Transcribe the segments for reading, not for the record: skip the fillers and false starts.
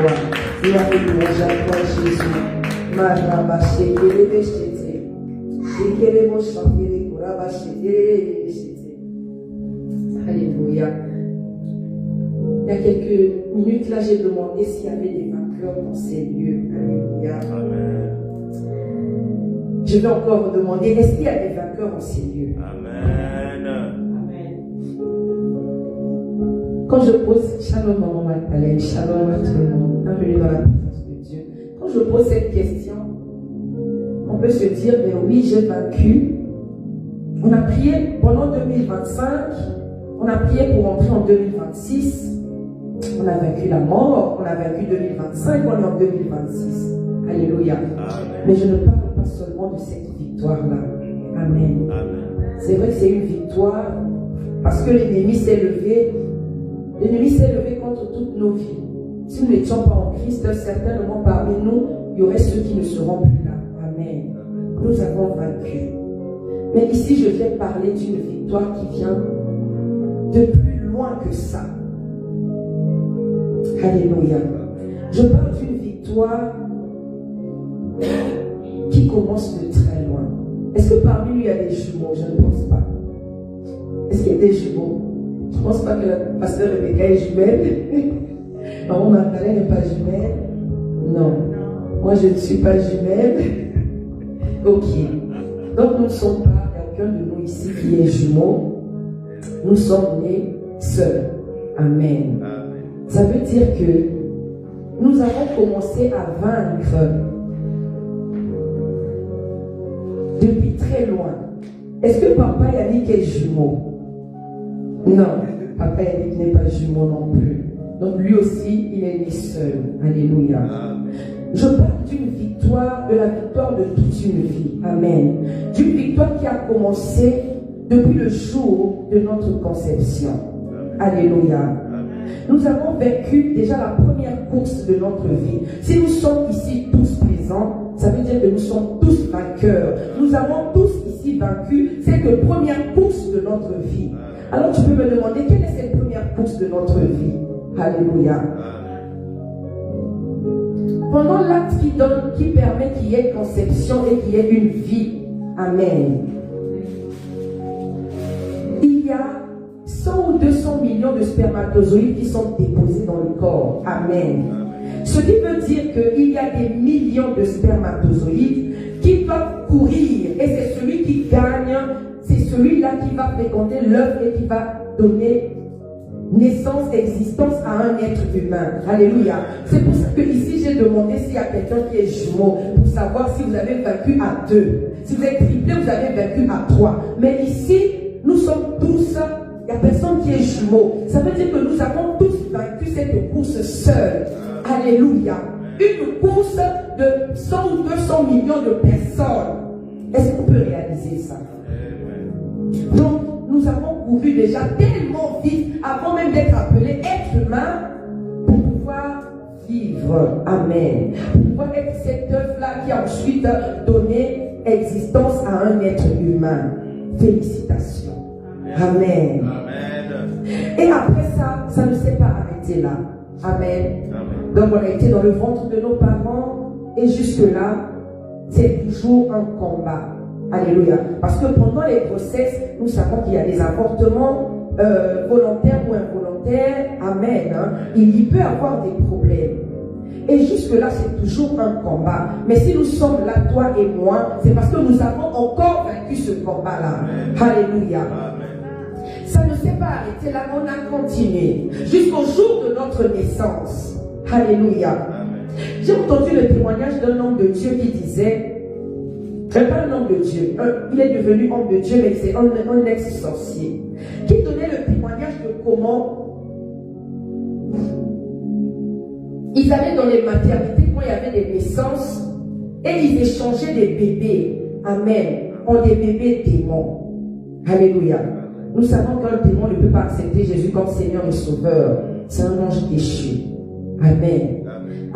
toi. Et alléluia, j'accrois Jésus. Alléluia. Il y a quelques minutes là, j'ai demandé s'il y avait des vainqueurs dans ces lieux. Alléluia. Amen. Je vais encore vous demander, est-ce qu'il y a des vainqueurs dans ces lieux? Amen. Amen. Quand je pose, shalom maman Magdalene, shalom à tout le monde, bienvenue dans la présence de Dieu. Quand je pose cette question, on peut se dire, mais oui, j'ai vaincu. On a prié pendant 2025, on a prié pour entrer en 2026. On a vaincu la mort, on a vaincu 2025, on est en 2026. Alléluia. Amen. Mais je ne parle pas seulement de cette victoire-là. Amen. Amen. C'est vrai que c'est une victoire parce que l'ennemi s'est levé. L'ennemi s'est levé contre toutes nos vies. Si nous n'étions pas en Christ, certainement parmi nous, il y aurait ceux qui ne seront plus là. Amen. Nous avons vaincu. Mais ici, je vais parler d'une victoire qui vient de plus loin que ça. Alléluia. Je parle d'une victoire qui commence de très loin. Est-ce que parmi nous, il y a des jumeaux? Je ne pense pas. Est-ce qu'il y a des jumeaux? Je ne pense pas que la pasteur Rebecca est jumelle. Maman Magdalene n'est pas jumelle. Non. Moi, je ne suis pas jumelle. Ok. Donc, nous ne sommes pas, aucun de nous ici qui est jumeau. Nous sommes nés seuls. Amen. Ça veut dire que nous avons commencé à vaincre depuis très loin. Est-ce que papa Yannick est jumeau? Non, papa Yannick n'est pas jumeau non plus. Donc lui aussi, il est né seul. Alléluia. Je parle d'une victoire, de la victoire de toute une vie. Amen. D'une victoire qui a commencé depuis le jour de notre conception. Alléluia. Nous avons vaincu déjà la première course de notre vie. Si nous sommes ici tous présents, ça veut dire que nous sommes tous vainqueurs. Nous avons tous ici vaincu cette première course de notre vie. Alors tu peux me demander, quelle est cette première course de notre vie? Alléluia. Pendant l'acte qui permet qu'il y ait conception et qu'il y ait une vie. Amen. Il y a 100 ou 200 millions de spermatozoïdes qui sont déposés dans le corps. Amen. Ce qui veut dire qu'il y a des millions de spermatozoïdes qui doivent courir. Et c'est celui qui gagne, c'est celui-là qui va féconder l'œuf et qui va donner naissance, existence à un être humain. Alléluia. C'est pour ça que ici j'ai demandé s'il y a quelqu'un qui est jumeau pour savoir si vous avez vaincu à 2. Si vous êtes triplé, vous avez vaincu à 3. Mais ici, nous sommes tous, il n'y a personne qui est jumeau. Ça veut dire que nous avons tous vaincu cette course seule. Alléluia. Une course de 100 ou 200 millions de personnes. Est-ce qu'on peut réaliser ça? Donc, nous avons couru déjà tellement vite avant même d'être appelés être humains pour pouvoir vivre. Amen. Pour pouvoir être cet œuf-là qui a ensuite donné existence à un être humain. Félicitations. Amen. Amen. Et après ça, ça ne s'est pas arrêté là. Amen. Amen. Donc on a été dans le ventre de nos parents et jusque-là, c'est toujours un combat. Alléluia. Parce que pendant les grossesses, nous savons qu'il y a des avortements volontaires ou involontaires. Amen. Hein. Il y peut avoir des problèmes. Et jusque-là, c'est toujours un combat. Mais si nous sommes là, toi et moi, c'est parce que nous avons encore vaincu ce combat-là. Alléluia. Amen. Ça ne s'est pas arrêté là, on a continué jusqu'au jour de notre naissance. Alléluia. Amen. J'ai entendu le témoignage d'un homme de Dieu qui disait, pas un homme de Dieu, il est devenu homme de Dieu, mais c'est un ex-sorcier, qui donnait le témoignage de comment ils allaient dans les maternités quand il y avait des naissances et ils échangeaient des bébés. Amen. En des bébés démons. Alléluia. Nous savons qu'un démon ne peut pas accepter Jésus comme Seigneur et Sauveur. C'est un ange déchu. Amen.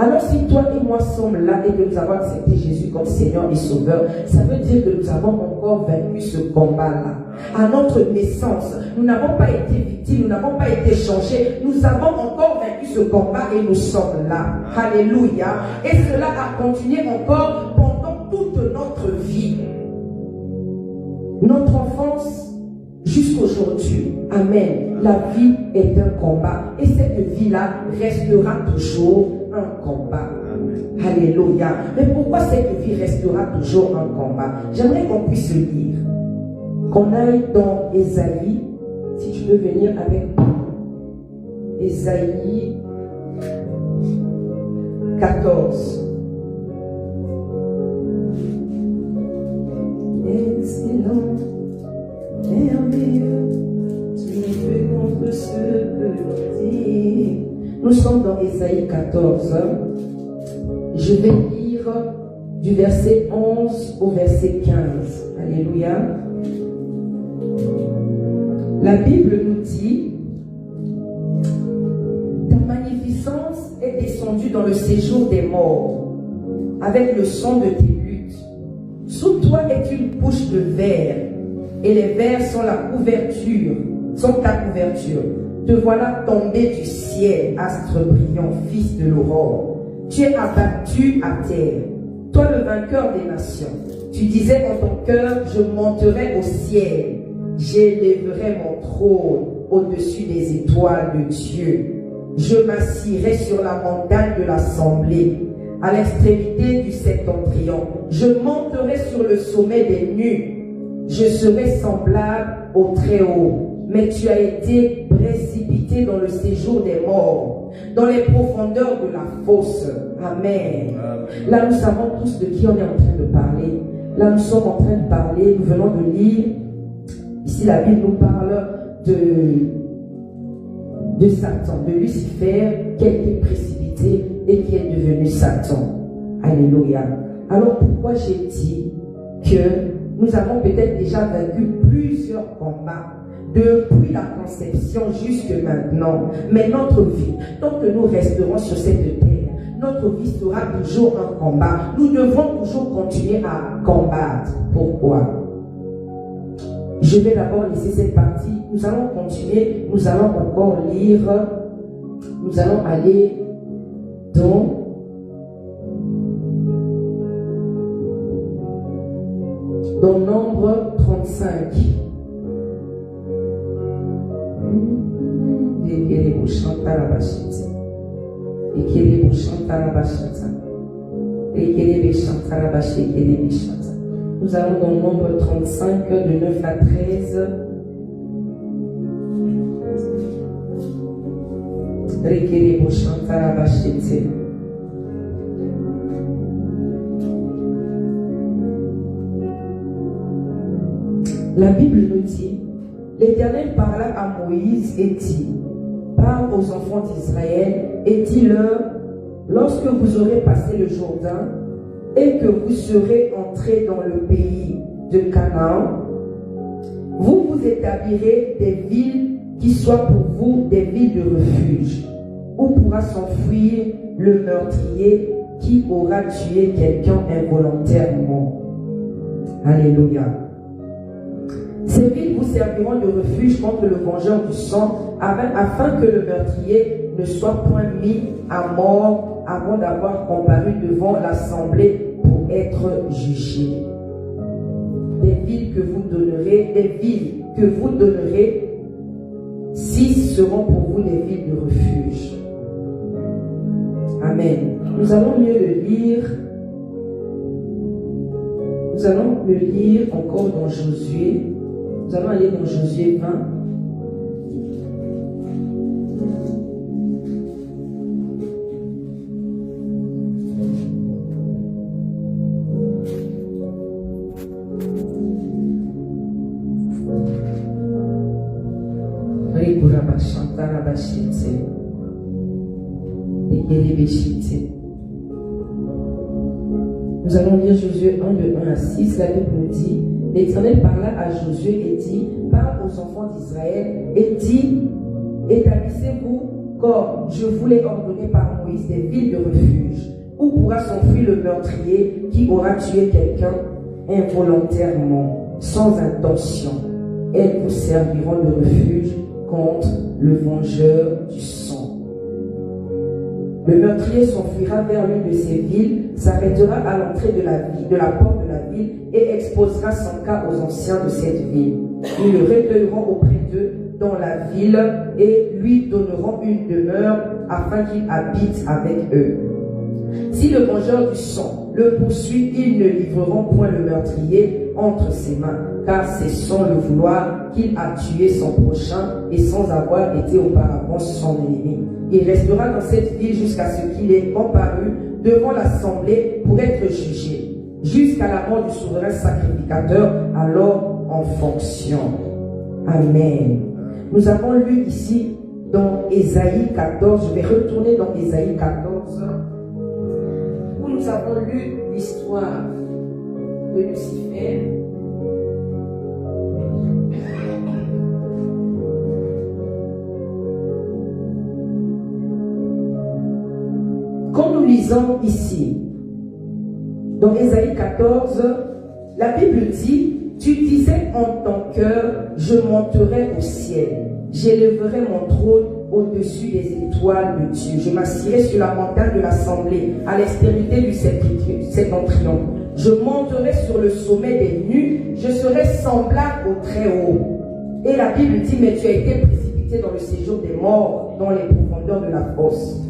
Alors si toi et moi sommes là et que nous avons accepté Jésus comme Seigneur et Sauveur, ça veut dire que nous avons encore vaincu ce combat-là. À notre naissance, nous n'avons pas été victimes, nous n'avons pas été changés, nous avons encore vaincu ce combat et nous sommes là. Alléluia. Et cela a continué encore pendant toute notre vie. Notre enfance jusqu'aujourd'hui. Amen. La vie est un combat. Et cette vie-là restera toujours un combat. Alléluia. Mais pourquoi cette vie restera toujours un combat? J'aimerais qu'on puisse le lire. Qu'on aille dans Ésaïe. Si tu peux venir avec moi. Ésaïe 14. Excellent, merveilleux, tu fais contre ce que l'on dit. Nous sommes dans Ésaïe 14. Je vais lire du verset 11 au verset 15. Alléluia. La Bible nous dit: ta magnificence est descendue dans le séjour des morts, avec le son de tes luttes. Sous toi est une couche de verre, et les vers sont la couverture, sont ta couverture. Te voilà tombé du ciel, astre brillant, fils de l'aurore. Tu es abattu à terre, toi le vainqueur des nations. Tu disais en ton cœur: je monterai au ciel, j'élèverai mon trône au-dessus des étoiles de Dieu. Je m'assirai sur la montagne de l'assemblée, à l'extrémité du septentrion. Je monterai sur le sommet des nues. Je serai semblable au Très-Haut. Mais tu as été précipité dans le séjour des morts, dans les profondeurs de la fosse. Amen. Là, nous savons tous de qui on est en train de parler. Là, nous sommes en train de parler, nous venons de lire. Ici, la Bible nous parle de Satan, de Lucifer, qui a été précipité et qui est devenu Satan. Alléluia. Alors pourquoi j'ai dit que nous avons peut-être déjà vaincu plusieurs combats depuis la conception jusque maintenant, mais notre vie, tant que nous resterons sur cette terre, notre vie sera toujours un combat. Nous devons toujours continuer à combattre. Pourquoi? Je vais d'abord laisser cette partie. Nous allons continuer. Nous allons encore lire. Nous allons aller dans Nombre 35. Nous allons dans Nombre 35 de 9 à 13. La Bible nous dit: l'Éternel parla à Moïse et dit: parle aux enfants d'Israël et dis-leur, lorsque vous aurez passé le Jourdain et que vous serez entrés dans le pays de Canaan, vous vous établirez des villes qui soient pour vous des villes de refuge, où pourra s'enfuir le meurtrier qui aura tué quelqu'un involontairement. Alléluia. Ces villes vous serviront de refuge contre le vengeur du sang, afin que le meurtrier ne soit point mis à mort avant d'avoir comparu devant l'assemblée pour être jugé. Des villes que vous donnerez, 6 seront pour vous des villes de refuge. Amen. Nous allons mieux le lire. Nous allons le lire encore dans Josué. Nous allons aller dans Josué 20. Nous allons lire Josué 1 de 1 à 6. La Bible nous dit: l'Éternel parla à Josué et dit: parle aux enfants d'Israël et dit: établissez-vous comme je vous l'ai ordonné par Moïse des villes de refuge, où pourra s'enfuir le meurtrier qui aura tué quelqu'un involontairement, sans intention. Elles vous serviront de refuge contre le vengeur du sang. Le meurtrier s'enfuira vers l'une de ces villes, s'arrêtera à l'entrée de la porte de la ville et exposera son cas aux anciens de cette ville. Ils le recueilleront auprès d'eux dans la ville et lui donneront une demeure afin qu'il habite avec eux. Si le vengeur du sang le poursuit, ils ne livreront point le meurtrier entre ses mains, car c'est sans le vouloir qu'il a tué son prochain et sans avoir été auparavant son ennemi. Il restera dans cette ville jusqu'à ce qu'il ait comparu devant l'assemblée pour être jugé, jusqu'à la mort du souverain sacrificateur, alors en fonction. Amen. Nous avons lu ici dans Ésaïe 14, je vais retourner dans Ésaïe 14, où nous avons lu l'histoire de Lucifer. Quand nous lisons ici, dans Ésaïe 14, la Bible dit: tu disais en ton cœur, je monterai au ciel, j'élèverai mon trône au-dessus des étoiles de Dieu, je m'assirai sur la montagne de l'assemblée, à l'extrémité du septentrion. Je monterai sur le sommet des nues, je serai semblable au très haut. Et la Bible dit: mais tu as été précipité dans le séjour des morts, dans les profondeurs de la fosse.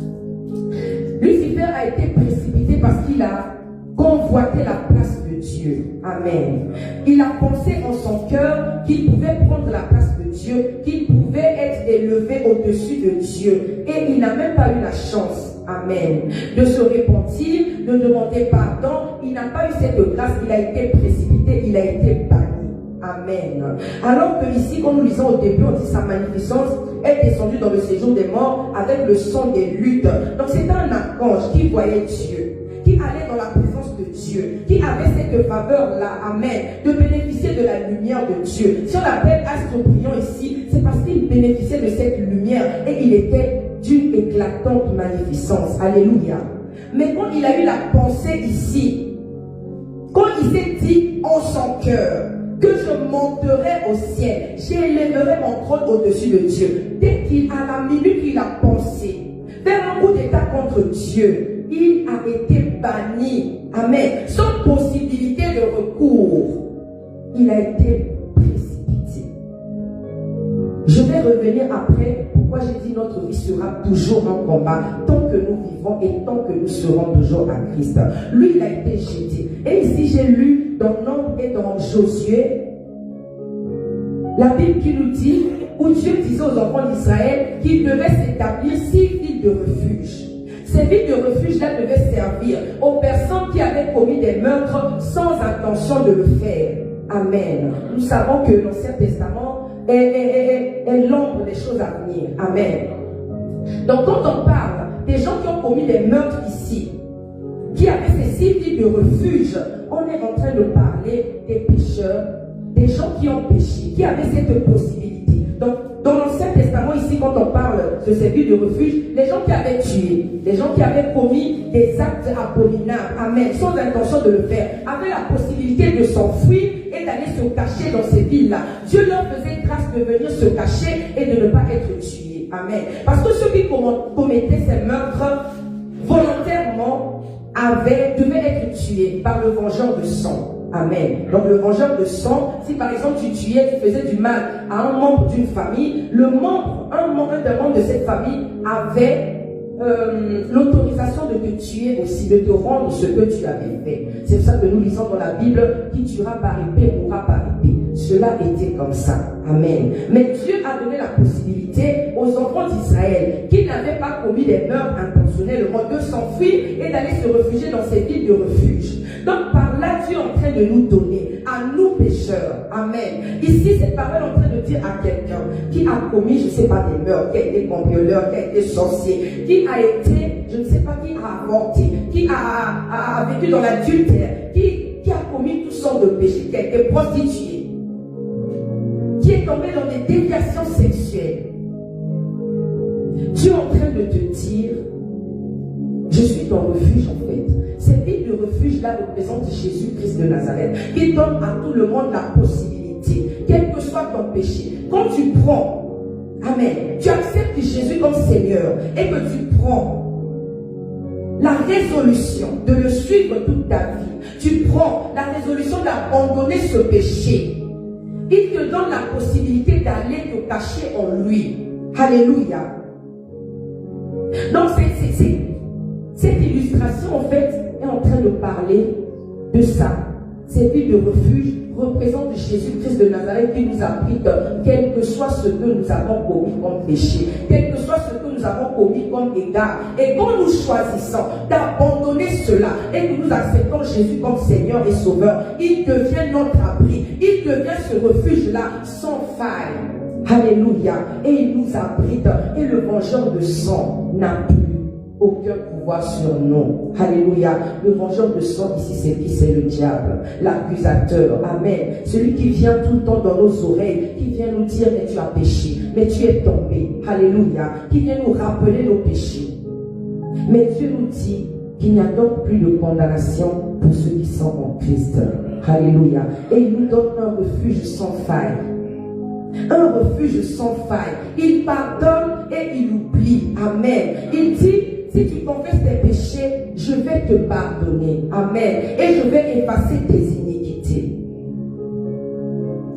Lucifer a été précipité parce qu'il a convoité la place de Dieu. Amen. Il a pensé en son cœur qu'il pouvait prendre la place de Dieu, qu'il pouvait être élevé au-dessus de Dieu. Et il n'a même pas eu la chance, amen, de se repentir, de demander pardon. Il n'a pas eu cette grâce, il a été précipité, il a été banni. Amen. Alors que ici, quand nous lisons au début, on dit sa magnificence est descendue dans le séjour des morts avec le son des luttes. Donc c'est un archange qui voyait Dieu, qui allait dans la présence de Dieu, qui avait cette faveur-là, amen, de bénéficier de la lumière de Dieu. Si on l'appelle astre brillant ici, c'est parce qu'il bénéficiait de cette lumière et il était d'une éclatante magnificence. Alléluia. Mais quand il a eu la pensée ici, quand il s'est dit en son cœur que je monterai au ciel, j'élèverai mon trône au-dessus de Dieu, dès qu'il, à la minute qu'il a pensé faire un coup d'état contre Dieu, il a été banni, amen, sans possibilité de recours. Il a été précipité. Je vais revenir après pourquoi j'ai dit notre vie sera toujours un combat tant que nous vivons et tant que nous serons toujours à Christ. Lui, il a été jeté. Et ici, j'ai lu dans Nombre et dans Josué la Bible qui nous dit, où Dieu disait aux enfants d'Israël qu'ils devaient s'établir 6 villes de refuge. Ces villes de refuge-là devaient servir aux personnes qui avaient commis des meurtres sans intention de le faire. Amen. Nous savons que l'Ancien Testament est l'ombre des choses à venir. Amen. Donc quand on parle des gens qui ont commis des meurtres ici, qui avaient ces 6 villes de refuge, on est en train de parler des pécheurs, des gens qui ont péché, qui avaient cette possibilité. Donc, dans l'Ancien Testament, ici, quand on parle de ces villes de refuge, les gens qui avaient tué, les gens qui avaient commis des actes abominables, amen, sans intention de le faire, avaient la possibilité de s'enfuir et d'aller se cacher dans ces villes-là. Dieu leur faisait grâce de venir se cacher et de ne pas être tués. Amen. Parce que ceux qui commettaient ces meurtres volontairement devaient être tués par le vengeur de sang. Amen. Donc le vengeur de sang, si par exemple tu tuais, tu faisais du mal à un membre d'une famille, un membre de cette famille avait l'autorisation de te tuer aussi, de te rendre ce que tu avais fait. C'est pour ça que nous lisons dans la Bible, qui tuera par épée mourra par épée. Cela était comme ça. Amen. Mais Dieu a donné la possibilité aux enfants d'Israël qui n'avaient pas commis des meurtres intentionnellement de s'enfuir et d'aller se réfugier dans ces villes de refuge. Donc par là, Dieu est en train de nous donner, à nous pécheurs. Amen. Ici, cette parole est en train de dire à quelqu'un qui a commis, je ne sais pas, des meurtres, qui a été cambrioleur, qui a été sorcier, qui a été, je ne sais pas, qui a avorté, qui a vécu dans l'adultère, qui a commis toutes sortes de péchés, qui a été prostitué, qui est tombé dans des déviations sexuelles. Dieu est en train de te dire, je suis ton refuge en fait. Cette ville de refuge-là représente Jésus-Christ de Nazareth, qui donne à tout le monde la possibilité, quel que soit ton péché. Quand tu prends, amen, tu acceptes Jésus comme Seigneur et que tu prends la résolution de le suivre toute ta vie, tu prends la résolution d'abandonner ce péché, il te donne la possibilité d'aller te cacher en lui. Alléluia. Donc cette illustration en fait est en train de parler de ça. Cette ville de refuge représente Jésus-Christ de Nazareth qui nous abrite, quel que soit ce que nous avons commis comme péché, quel que soit ce que nous avons commis comme égard. Et quand nous choisissons d'abandonner cela et que nous acceptons Jésus comme Seigneur et Sauveur, il devient notre abri, il devient ce refuge-là sans faille. Alléluia. Et il nous abrite et le vengeur de sang n'a plus aucun pouvoir sur nous. Alléluia. Le vengeur de sang ici, c'est qui? C'est le diable, l'accusateur. Amen. Celui qui vient tout le temps dans nos oreilles, qui vient nous dire mais tu as péché, mais tu es tombé. Alléluia. Qui vient nous rappeler nos péchés. Mais Dieu nous dit qu'il n'y a donc plus de condamnation pour ceux qui sont en Christ. Alléluia. Et il nous donne un refuge sans faille. Un refuge sans faille. Il pardonne et il oublie. Amen. Il dit, si tu confesses tes péchés, je vais te pardonner. Amen. Et je vais effacer tes iniquités.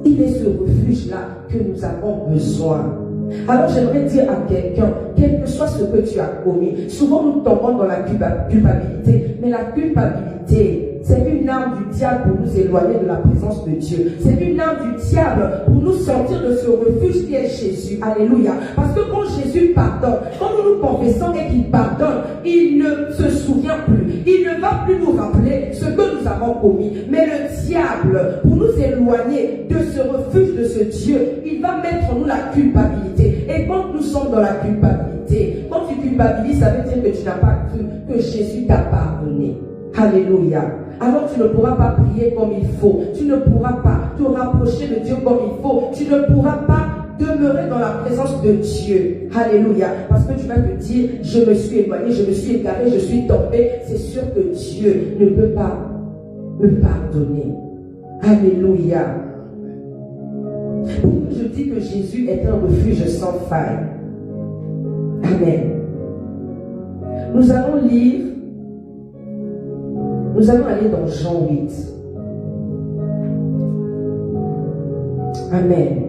Il est ce refuge-là que nous avons besoin. Alors j'aimerais dire à quelqu'un, quel que soit ce que tu as commis, souvent nous tombons dans la culpabilité, mais la culpabilité, c'est une arme du diable pour nous éloigner de la présence de Dieu. C'est une arme du diable pour nous sortir de ce refuge qui est Jésus. Alléluia. Parce que quand Jésus pardonne, quand nous nous confessons et qu'il pardonne, il ne se souvient plus. Il ne va plus nous rappeler ce que nous avons commis. Mais le diable, pour nous éloigner de ce refuge de ce Dieu, il va mettre en nous la culpabilité. Et quand nous sommes dans la culpabilité, quand tu culpabilises, ça veut dire que tu n'as pas cru que Jésus t'a pardonné. Alléluia. Alors tu ne pourras pas prier comme il faut. Tu ne pourras pas te rapprocher de Dieu comme il faut. Tu ne pourras pas demeurer dans la présence de Dieu. Alléluia. Parce que tu vas te dire, je me suis éloigné, je me suis égaré, je suis tombé. C'est sûr que Dieu ne peut pas me pardonner. Alléluia. Pourquoi je dis que Jésus est un refuge sans faille? Amen. Nous allons lire. Nous allons aller dans Jean 8. Amen.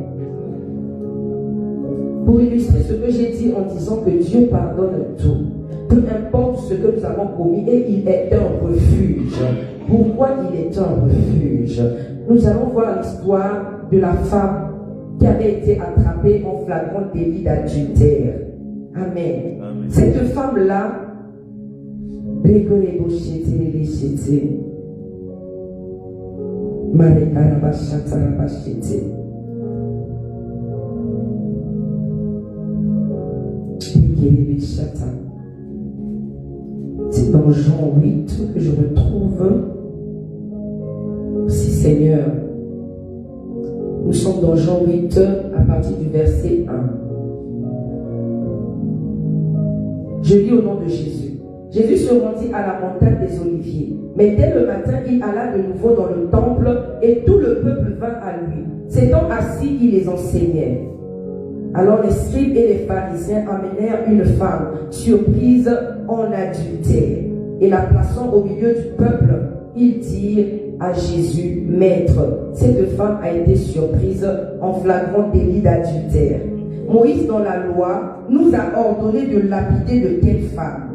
Pour illustrer ce que j'ai dit en disant que Dieu pardonne tout, peu importe ce que nous avons commis, et il est un refuge. Pourquoi il est un refuge? Nous allons voir l'histoire de la femme qui avait été attrapée en flagrant délit d'adultère. Amen. Amen. Cette femme-là, c'est dans Jean 8 que je retrouve. Si Seigneur, nous sommes dans Jean 8 à partir du verset 1. Je lis au nom de Jésus. Jésus se rendit à la montagne des Oliviers. Mais dès le matin, il alla de nouveau dans le temple et tout le peuple vint à lui. S'étant assis, il les enseignait. Alors les scribes et les pharisiens amenèrent une femme surprise en adultère. Et la plaçant au milieu du peuple, ils dirent à Jésus, Maître, cette femme a été surprise en flagrant délit d'adultère. Moïse, dans la loi, nous a ordonné de lapider de telles femmes.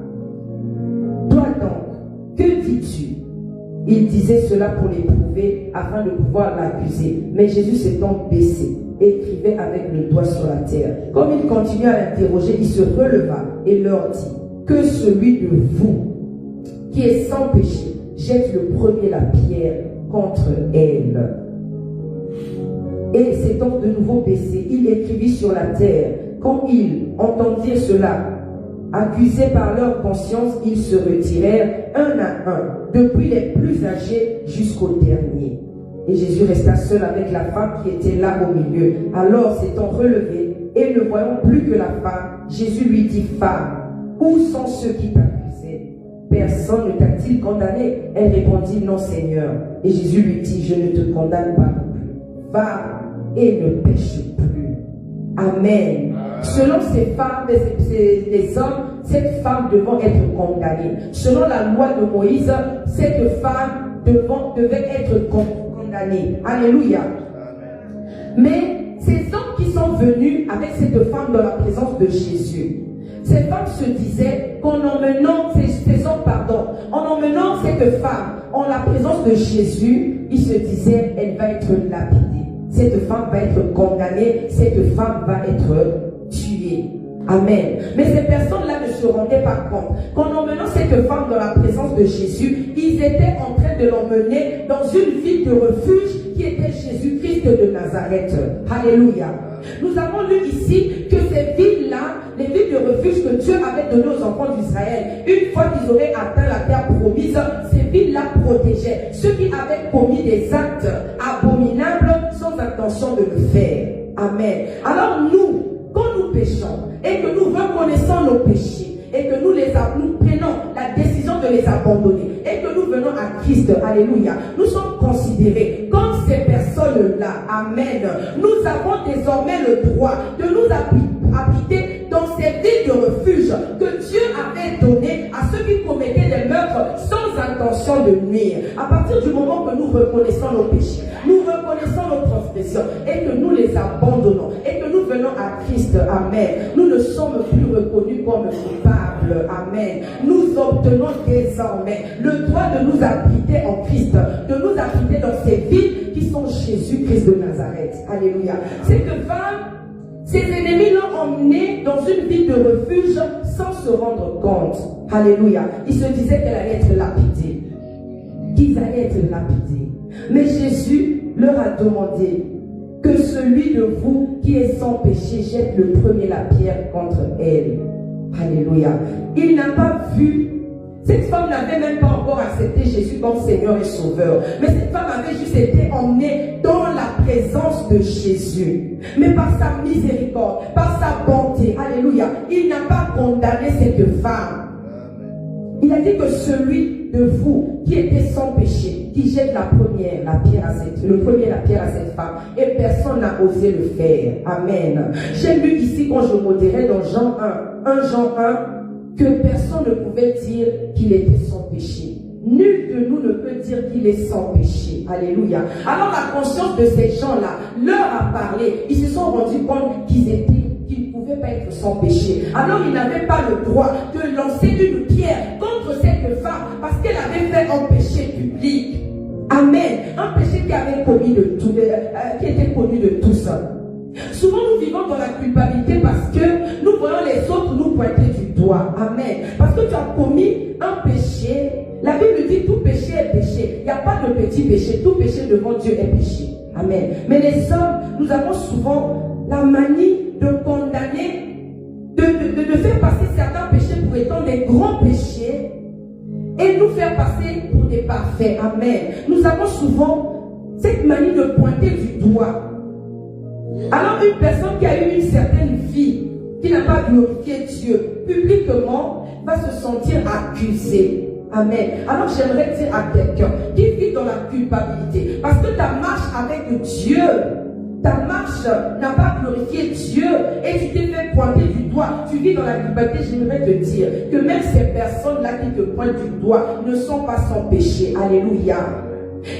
Toi donc, que dis-tu? Il disait cela pour l'éprouver afin de pouvoir l'accuser. Mais Jésus s'étant baissé, écrivait avec le doigt sur la terre. Comme il continuait à l'interroger, il se releva et leur dit, que celui de vous qui est sans péché jette le premier la pierre contre elle. Et s'étant de nouveau baissé, il écrivit sur la terre. Quand ils entendirent cela, accusés par leur conscience, ils se retirèrent un à un, depuis les plus âgés jusqu'au dernier. Et Jésus resta seul avec la femme qui était là au milieu. Alors, s'étant relevé et ne voyant plus que la femme, Jésus lui dit, femme, où sont ceux qui t'accusaient? Personne ne t'a-t-il condamné? Elle répondit, non Seigneur. Et Jésus lui dit, je ne te condamne pas non plus. Va et ne pêche plus. Amen. Selon ces femmes, les hommes, cette femme devant être condamnée. Selon la loi de Moïse, cette femme devait être condamnée. Alléluia. Mais ces hommes qui sont venus avec cette femme dans la présence de Jésus, ces femmes se disaient qu'en emmenant en emmenant cette femme en la présence de Jésus, ils se disaient elle va être lapidée. Cette femme va être condamnée, cette femme va être tuée. Amen. Mais ces personnes-là ne se rendaient pas compte qu'en emmenant cette femme dans la présence de Jésus, ils étaient en train de l'emmener dans une ville de refuge qui était Jésus-Christ de Nazareth. Alléluia. Nous avons lu ici que ces villes-là, les villes de refuge que Dieu avait données aux enfants d'Israël, une fois qu'ils auraient atteint la terre promise, ces villes-là protégeaient ceux qui avaient commis des actes abominables sans intention de le faire. Amen. Alors nous, quand nous péchons et que nous reconnaissons nos péchés et que nous prenons la décision de les abandonner et que nous venons à Christ, alléluia, nous sommes considérés comme ces personnes-là. Amen. Nous avons désormais le droit de nous habiter dans ces villes de refuge que Dieu avait données à ceux qui commettaient des meurtres sans intention de nuire. À partir du moment que nous reconnaissons nos péchés, nous reconnaissons nos transgressions et que nous les abandonnons et que nous venons à Christ, amen, nous ne sommes plus reconnus comme coupables, amen. Nous obtenons désormais le droit de nous habiter en Christ, de nous habiter dans ces villes qui sont Jésus-Christ de Nazareth. Alléluia. Cette femme, ses ennemis l'ont emmenée dans une ville de refuge sans se rendre compte. Alléluia. Ils se disaient qu'elle allait être lapidée. Qu'ils allaient être lapidés. Mais Jésus leur a demandé que celui de vous qui est sans péché jette le premier la pierre contre elle. Alléluia. Il n'a pas vu. Cette femme n'avait même pas encore accepté Jésus comme Seigneur et Sauveur. Mais cette femme avait juste été emmenée dans la présence de Jésus. Mais par sa miséricorde, par sa bonté, alléluia, il n'a pas condamné cette femme. Il a dit que celui de vous qui était sans péché, qui jette le premier la pierre à cette femme, et personne n'a osé le faire. Amen. J'ai lu ici quand je modérais dans Jean 1 Jean 1, que personne ne pouvait dire qu'il était sans péché. Nul de nous ne peut dire qu'il est sans péché. Alléluia. Alors la conscience de ces gens-là leur a parlé. Ils se sont rendus compte qu'ils ne pouvaient pas être sans péché. Alors ils n'avaient pas le droit de lancer une pierre contre cette femme parce qu'elle avait fait un péché public. Amen. Un péché qui avait commis de tout, qui était connu de tous. Souvent nous vivons dans la culpabilité parce que nous voyons les autres nous pointer du doigt. Amen. Parce que tu as commis un péché. La Bible dit tout péché est péché. Il n'y a pas de petit péché. Tout péché devant Dieu est péché. Amen. Mais les hommes, nous avons souvent la manie de condamner, de faire passer certains péchés pour étant des grands péchés et nous faire passer pour des parfaits. Amen. Nous avons souvent cette manie de pointer du doigt. Alors une personne qui a eu une certaine vie, qui n'a pas glorifié Dieu publiquement, va se sentir accusée. Amen. Alors j'aimerais dire à quelqu'un qui vit dans la culpabilité, parce que ta marche avec Dieu, ta marche n'a pas glorifié Dieu et tu t'es fait pointer du doigt, tu vis dans la culpabilité, j'aimerais te dire que même ces personnes-là qui te pointent du doigt ne sont pas sans péché. Alléluia.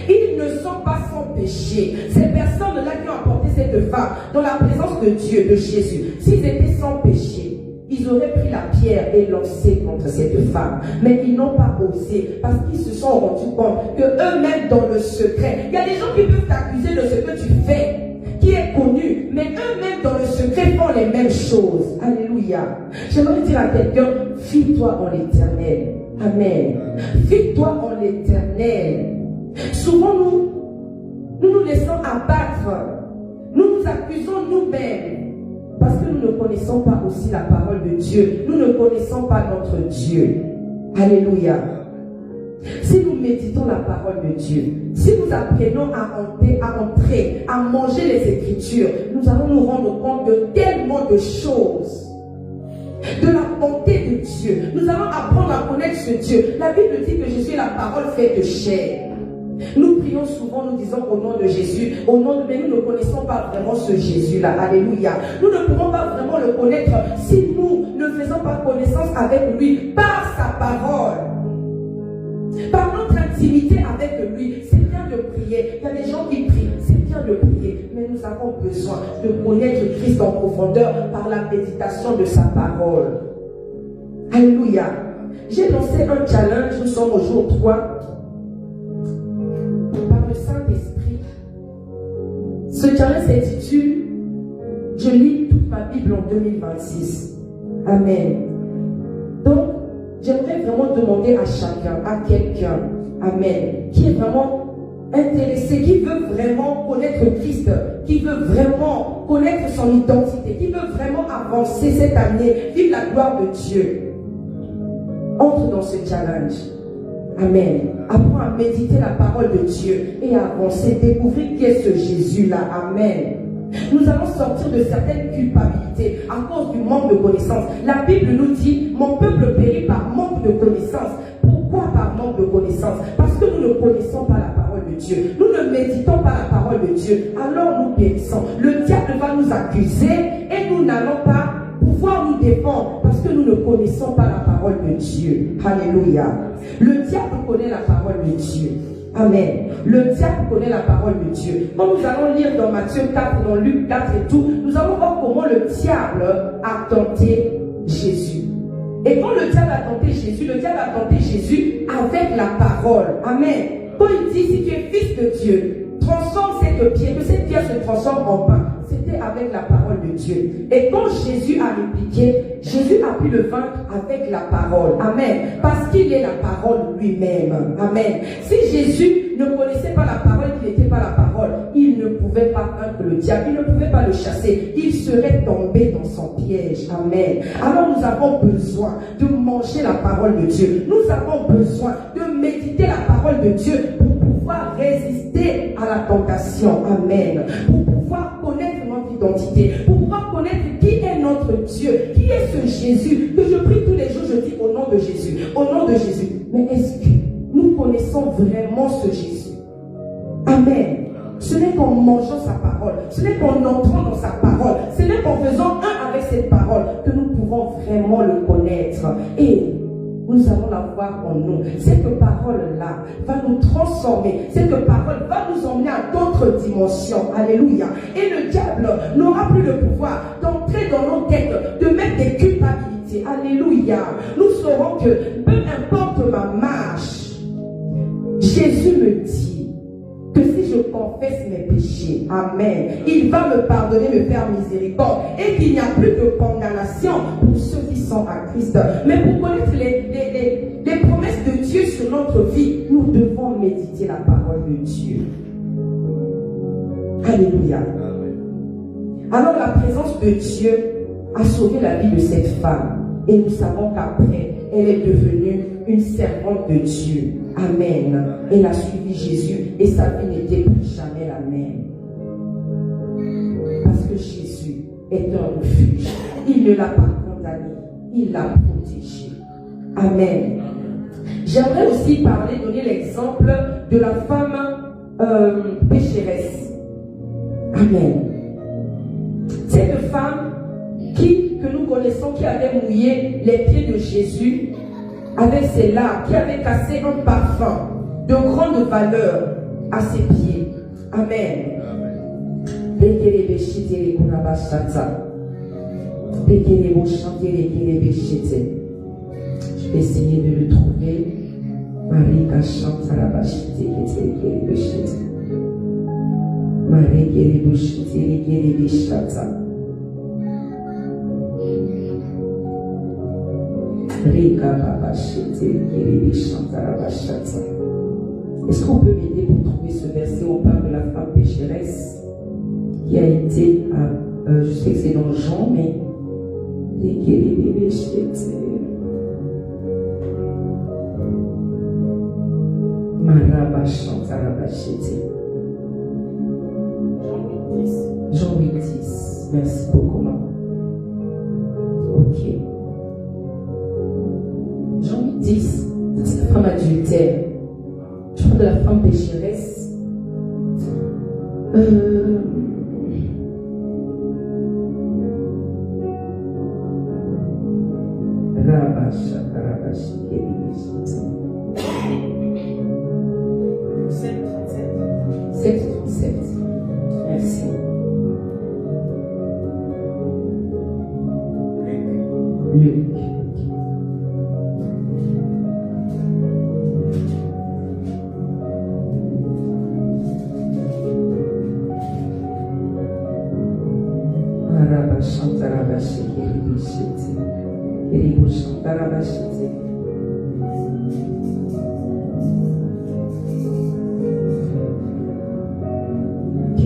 Ils ne sont pas sans péché. Ces personnes-là qui ont apporté cette femme dans la présence de Dieu, de Jésus, s'ils étaient sans péché, ils auraient pris la pierre et lancé contre cette femme. Mais ils n'ont pas osé parce qu'ils se sont rendus compte que eux-mêmes dans le secret, il y a des gens qui peuvent t'accuser de ce que tu fais, qui est connu, mais eux-mêmes dans le secret font les mêmes choses. Alléluia. J'aimerais dire à quelqu'un, fie-toi en l'Éternel. Amen. Fie-toi en l'Éternel. Souvent nous laissons abattre, nous nous accusons nous-mêmes parce que nous ne connaissons pas aussi la parole de Dieu, nous ne connaissons pas notre Dieu. Alléluia. Si nous méditons la parole de Dieu, si nous apprenons à entrer, à manger les Écritures, nous allons nous rendre compte de tellement de choses. De la bonté de Dieu. Nous allons apprendre à connaître ce Dieu. La Bible dit que Jésus est la parole faite de chair. Nous prions souvent, nous disons au nom de Jésus, mais nous ne connaissons pas vraiment ce Jésus-là. Alléluia. Nous ne pouvons pas vraiment le connaître si nous ne ne faisons pas connaissance avec lui par sa parole, par notre intimité avec lui. C'est bien de prier. Il y a des gens qui prient, c'est bien de prier, mais nous avons besoin de connaître Christ en profondeur par la méditation de sa parole. Alléluia. J'ai lancé un challenge, nous sommes au jour 3, par le Saint-Esprit. Ce challenge s'intitule « Je lis toute ma Bible en 2026 ». Amen. Donc, j'aimerais vraiment demander à chacun, à quelqu'un, Amen, qui est vraiment intéressé, qui veut vraiment connaître Christ, qui veut vraiment connaître son identité, qui veut vraiment avancer cette année, vivre la gloire de Dieu. Entre dans ce challenge. Amen. Apprends à méditer la parole de Dieu et à avancer, découvrir qui est ce Jésus-là. Amen. Nous allons sortir de certaines culpabilités à cause du manque de connaissances. La Bible nous dit, mon peuple périt par manque de connaissances. Pourquoi par manque de connaissances? Parce que nous ne connaissons pas la parole de Dieu. Nous ne méditons pas la parole de Dieu. Alors nous périssons. Le diable va nous accuser et nous n'allons pas pouvoir nous défendre parce que nous ne connaissons pas la parole de Dieu. Alléluia. Le diable connaît la parole de Dieu. Amen. Le diable connaît la parole de Dieu. Quand nous allons lire dans Matthieu 4, dans Luc 4 et tout, nous allons voir comment le diable a tenté Jésus. Et quand le diable a tenté Jésus, le diable a tenté Jésus avec la parole. Amen. Quand il dit, si tu es fils de Dieu, transforme cette pierre, que cette pierre se transforme en pain. C'était avec la parole de Dieu. Et quand Jésus a répliqué, Jésus a pu le vaincre avec la parole. Amen. Parce qu'il est la parole lui-même. Amen. Si Jésus ne connaissait pas la parole, qu'il n'était pas la parole, il ne pouvait pas vaincre le diable, il ne pouvait pas le chasser. Il serait tombé dans son piège. Amen. Alors nous avons besoin de manger la parole de Dieu. Nous avons besoin de méditer la parole de Dieu pour pouvoir résister à la tentation. Amen. Pour pouvoir connaître notre identité, pour pouvoir connaître qui est notre Dieu, qui est ce Jésus que je prie tous les jours, je dis au nom de Jésus, au nom de Jésus. Mais est-ce que nous connaissons vraiment ce Jésus? Amen. Ce n'est qu'en mangeant sa parole, ce n'est qu'en entrant dans sa parole, ce n'est qu'en faisant un avec cette parole que nous pouvons vraiment le connaître. Et nous allons la voir en nous. Cette parole-là va nous transformer. Cette parole va nous emmener à d'autres dimensions. Alléluia. Et le diable n'aura plus le pouvoir d'entrer dans nos têtes, de mettre des culpabilités. Alléluia. Nous saurons que peu importe ma marche, Jésus me dit que si je confesse mes péchés, Amen, il va me pardonner, me faire miséricorde, et qu'il n'y a plus de condamnation pour ceux qui sont à Christ. Mais pour connaître les promesses de Dieu sur notre vie, nous devons méditer la parole de Dieu. Alléluia. Alors la présence de Dieu a sauvé la vie de cette femme. Et nous savons qu'après, elle est devenue une servante de Dieu. Amen. Elle a suivi Jésus et sa vie n'était plus jamais la même. Parce que Jésus est un refuge. Il ne l'a pas condamné, il l'a protégé. Amen. J'aimerais aussi donner l'exemple de la femme pécheresse. Amen. Cette femme que nous connaissons, qui avait mouillé les pieds de Jésus avec ses larmes, qui avait cassé un parfum de grande valeur à ses pieds. Amen. Je vais essayer de le trouver. Marika chante à la bachite, est-ce qu'on peut m'aider pour trouver ce verset où on parle de la femme pécheresse qui a été, je sais que c'est dans Jean, mais Jean 8:10. Merci beaucoup, maman. Ok. Jean 8:10. C'est la femme adultère. Je parle de la femme pécheresse. Ok,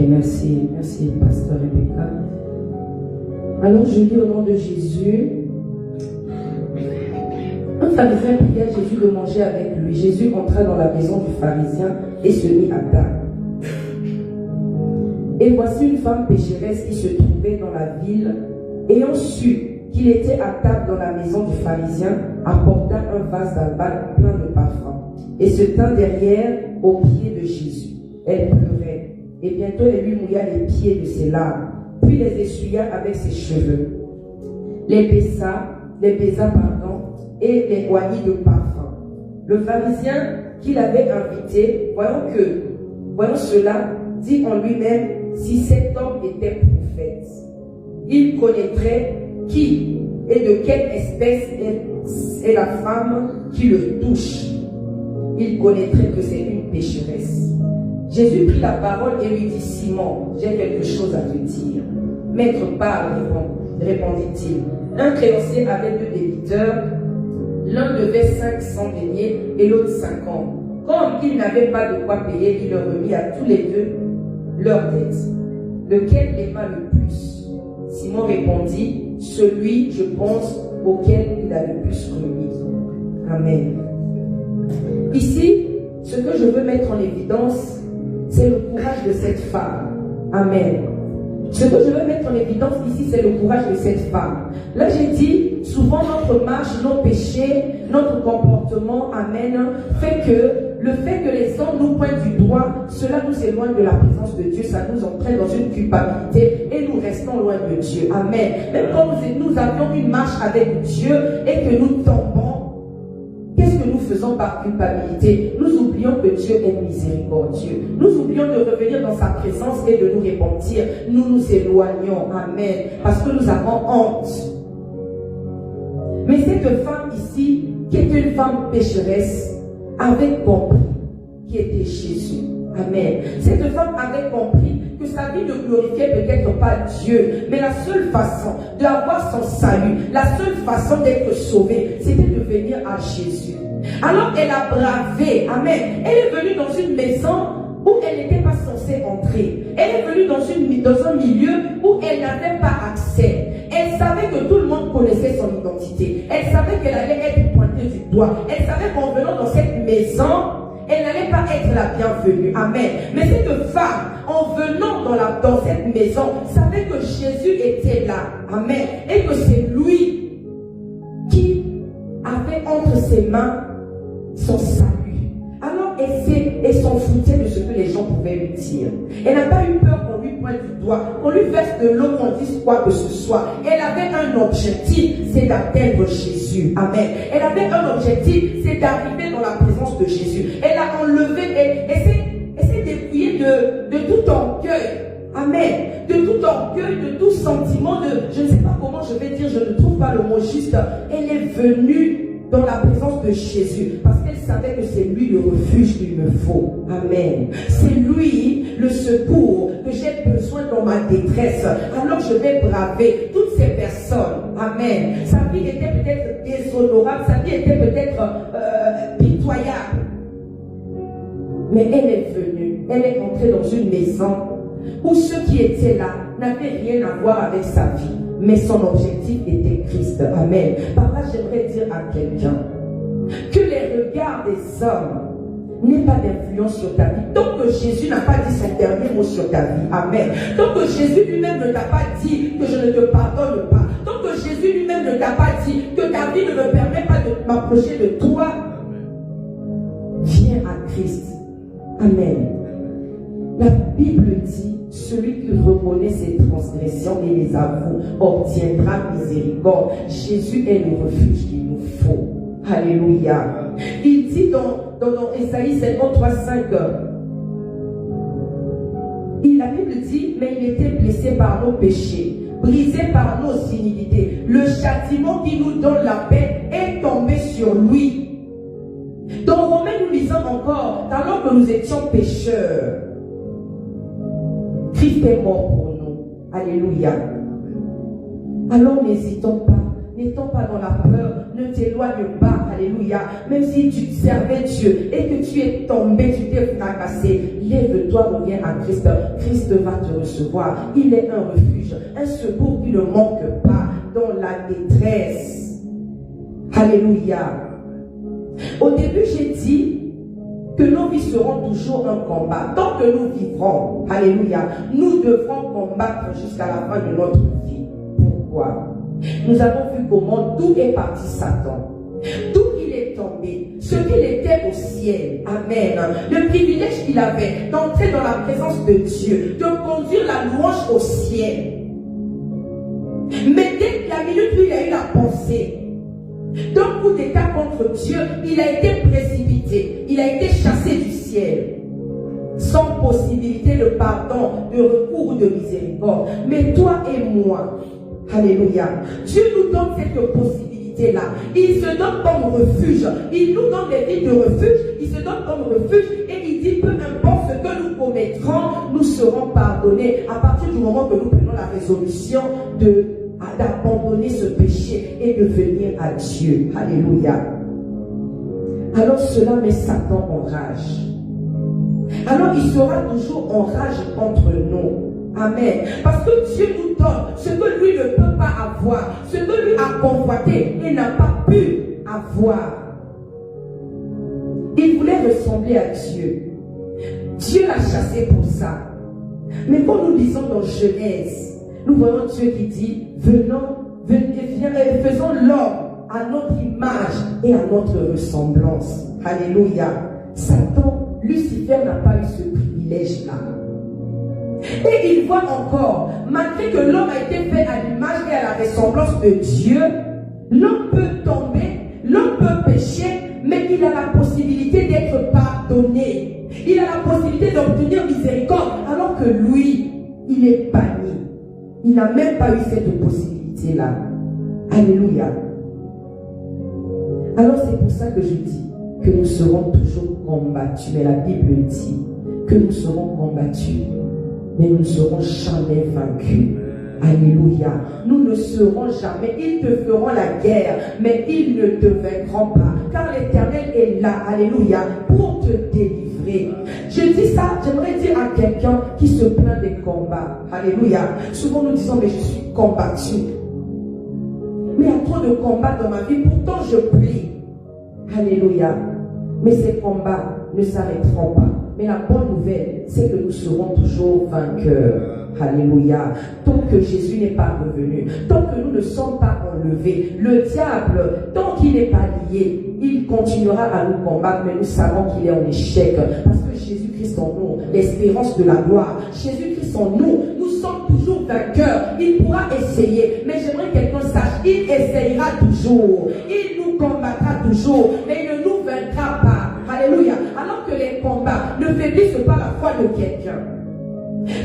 merci, Pasteur Rebecca. Alors je lis au nom de Jésus. Un pharisien pria Jésus de manger avec lui. Jésus entra dans la maison du pharisien et se mit à table. Et voici une femme pécheresse qui se trouvait dans la ville, ayant su qu'il était à table dans la maison du pharisien, apporta un vase d'albâtre plein de parfum et se tint derrière aux pieds de Jésus. Elle pleurait, et bientôt elle lui mouilla les pieds de ses larmes, puis les essuya avec ses cheveux, les baisa, et les oignit de parfum. Le pharisien qui l'avait invité, voyant cela, dit en lui-même, si cet homme était prophète, il connaîtrait qui et de quelle espèce est la femme qui le touche. Il connaîtrait que c'est une pécheresse. Jésus prit la parole et lui dit, Simon, j'ai quelque chose à te dire. Maître, parle, répondit-il. Un créancier avait 2 débiteurs. L'un devait 500 deniers et l'autre 50. Comme il n'avait pas de quoi payer, il leur remit à tous les deux leur dette. Lequel aima le plus? Simon répondit, celui, je pense, auquel il a le plus remis. Amen. Ici, ce que je veux mettre en évidence, c'est le courage de cette femme. Amen. Ce que je veux mettre en évidence ici, c'est le courage de cette femme. Là, j'ai dit, souvent notre marche, nos péchés, notre comportement, amen, fait que le fait que les hommes nous pointent du doigt, cela nous éloigne de la présence de Dieu, ça nous entraîne dans une culpabilité et nous restons loin de Dieu. Amen. Même quand nous avions une marche avec Dieu et que nous tombons, qu'est-ce que nous faisons par culpabilité? Nous oublions que Dieu est miséricordieux. Nous oublions de revenir dans sa présence et de nous repentir. Nous nous éloignons. Amen. Parce que nous avons honte. Mais cette femme ici, qui est une femme pécheresse, avait compris qui était Jésus. Amen. Cette femme avait compris que sa vie ne glorifiait peut-être pas Dieu, mais la seule façon d'avoir son salut, la seule façon d'être sauvée, c'était de venir à Jésus. Alors elle a bravé, amen. Elle est venue dans une maison où elle n'était pas censée entrer. Elle est venue dans un milieu où elle n'avait pas accès. Elle savait que tout le monde connaissait son identité. Elle savait qu'elle allait être pointée du doigt. Elle savait qu'en venant dans cette maison, elle n'allait pas être la bienvenue. Amen. Mais cette femme, en venant dans cette maison, savait que Jésus était là. Amen. Et que c'est lui qui avait entre ses mains son salut. Alors elle s'en foutait de ce que les gens pouvaient lui dire. Elle n'a pas eu peur qu'on lui pointe du doigt, qu'on lui verse de l'eau, qu'on dise quoi que ce soit. Elle avait un objectif, c'est d'atteindre Jésus. Amen. Elle avait un objectif, c'est d'arriver dans la présence de Jésus. Elle a enlevé, elle s'est dépouillée de tout orgueil. Amen. De tout orgueil, de tout sentiment, je ne sais pas comment je vais dire, je ne trouve pas le mot juste. Elle est venue dans la présence de Jésus, parce qu'elle savait que c'est lui le refuge qu'il me faut. Amen. C'est lui le secours que j'ai besoin dans ma détresse. Alors je vais braver toutes ces personnes. Amen. Sa vie était peut-être déshonorable, sa vie était peut-être pitoyable. Mais elle est venue, elle est entrée dans une maison où ceux qui étaient là n'avaient rien à voir avec sa vie. Mais son objectif était Christ. Amen. Par là, j'aimerais dire à quelqu'un que les regards des hommes n'aient pas d'influence sur ta vie. Tant que Jésus n'a pas dit son dernier mot sur ta vie. Amen. Tant que Jésus lui-même ne t'a pas dit que je ne te pardonne pas. Tant que Jésus lui-même ne t'a pas dit que ta vie ne me permet pas de m'approcher de toi. Viens à Christ. Amen. La Bible dit, celui qui reconnaît ses transgressions et les avoue obtiendra miséricorde. Jésus est le refuge qu'il nous faut. Alléluia. Il dit dans Ésaïe 53:5, la Bible dit, mais il était blessé par nos péchés, brisé par nos iniquités. Le châtiment qui nous donne la paix est tombé sur lui. Dans Romains, nous lisons encore, alors que nous étions pécheurs, Christ est mort pour nous. Alléluia. Alors n'hésitons pas n'étant pas dans la peur, ne t'éloigne pas, alléluia. Même si tu servais Dieu et que tu es tombé, tu t'es fracassé, lève-toi, reviens à Christ. Christ va te recevoir. Il est un refuge, un secours qui ne manque pas dans la détresse. Alléluia. Au début, j'ai dit que nos vies seront toujours un combat. Tant que nous vivrons, alléluia, nous devrons combattre jusqu'à la fin de notre vie. Pourquoi? Nous avons vu comment d'où est parti Satan, d'où il est tombé, ce qu'il était au ciel. Amen. Le privilège qu'il avait d'entrer dans la présence de Dieu, de conduire la louange au ciel. Mais dès la minute où il a eu la pensée d'un coup d'état contre Dieu, il a été précipité, il a été chassé du ciel, sans possibilité de pardon, de recours ou de miséricorde. Mais toi et moi, alléluia, Dieu nous donne cette possibilité-là. Il se donne comme refuge, il nous donne des vies de refuge, il se donne comme refuge et il dit peu importe ce que nous commettrons, nous serons pardonnés à partir du moment que nous prenons la résolution d'abandonner ce péché et de venir à Dieu. Alléluia. Alors cela met Satan en rage. Alors il sera toujours en rage contre nous. Amen. Parce que Dieu nous donne ce que lui ne peut pas avoir, ce que lui a convoité et n'a pas pu avoir. Il voulait ressembler à Dieu. Dieu l'a chassé pour ça. Mais quand nous lisons dans Genèse, nous voyons Dieu qui dit, faisons l'homme à notre image et à notre ressemblance. Alléluia. Satan, Lucifer n'a pas eu ce privilège-là. Et il voit encore, malgré que l'homme a été fait à l'image et à la ressemblance de Dieu, l'homme peut tomber, l'homme peut pécher, mais il a la possibilité d'être pardonné. Il a la possibilité d'obtenir miséricorde, alors que lui, il est banni. Il n'a même pas eu cette possibilité-là. Alléluia. Alors c'est pour ça que je dis que nous serons toujours combattus. Mais la Bible dit que nous serons combattus, mais nous ne serons jamais vaincus. Alléluia. Nous ne serons jamais. Ils te feront la guerre, mais ils ne te vaincront pas. Car l'Éternel est là. Alléluia. Pour te délivrer. Je dis ça, j'aimerais dire à quelqu'un qui se plaint des combats. Alléluia. Souvent nous disons, mais je suis combattu. Mais il y a trop de combats dans ma vie. Pourtant je prie. Alléluia. Mais ces combats ne s'arrêteront pas. Mais la bonne nouvelle, c'est que nous serons toujours vainqueurs. Alléluia. Tant que Jésus n'est pas revenu, tant que nous ne sommes pas enlevés, le diable, tant qu'il n'est pas lié, il continuera à nous combattre, mais nous savons qu'il est en échec. Parce que Jésus-Christ en nous, l'espérance de la gloire, Jésus-Christ en nous, nous sommes toujours vainqueurs. Il pourra essayer, mais j'aimerais que quelqu'un sache, il essayera toujours, il nous combattra toujours, mais il ne nous vaincra pas. Alléluia. Alors que les combats ne faiblissent pas la foi de quelqu'un.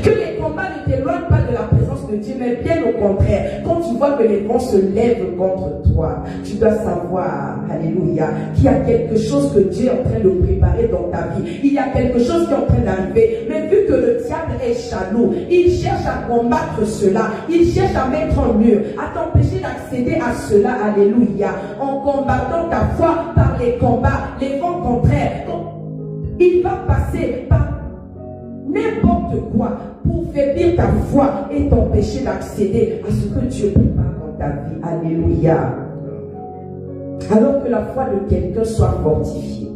Que les combats ne t'éloignent pas de la présence de Dieu, mais bien au contraire, quand tu vois que les vents se lèvent contre toi, tu dois savoir, alléluia, qu'il y a quelque chose que Dieu est en train de préparer dans ta vie. Il y a quelque chose qui est en train d'arriver. Mais vu que le diable est jaloux, il cherche à combattre cela, il cherche à mettre en mur, à t'empêcher d'accéder à cela, alléluia, en combattant ta foi par les combats, les vents contraires. Il va passer par n'importe quoi pour faiblir ta foi et t'empêcher d'accéder à ce que Dieu prépare dans ta vie. Alléluia. Alors que la foi de quelqu'un soit fortifiée.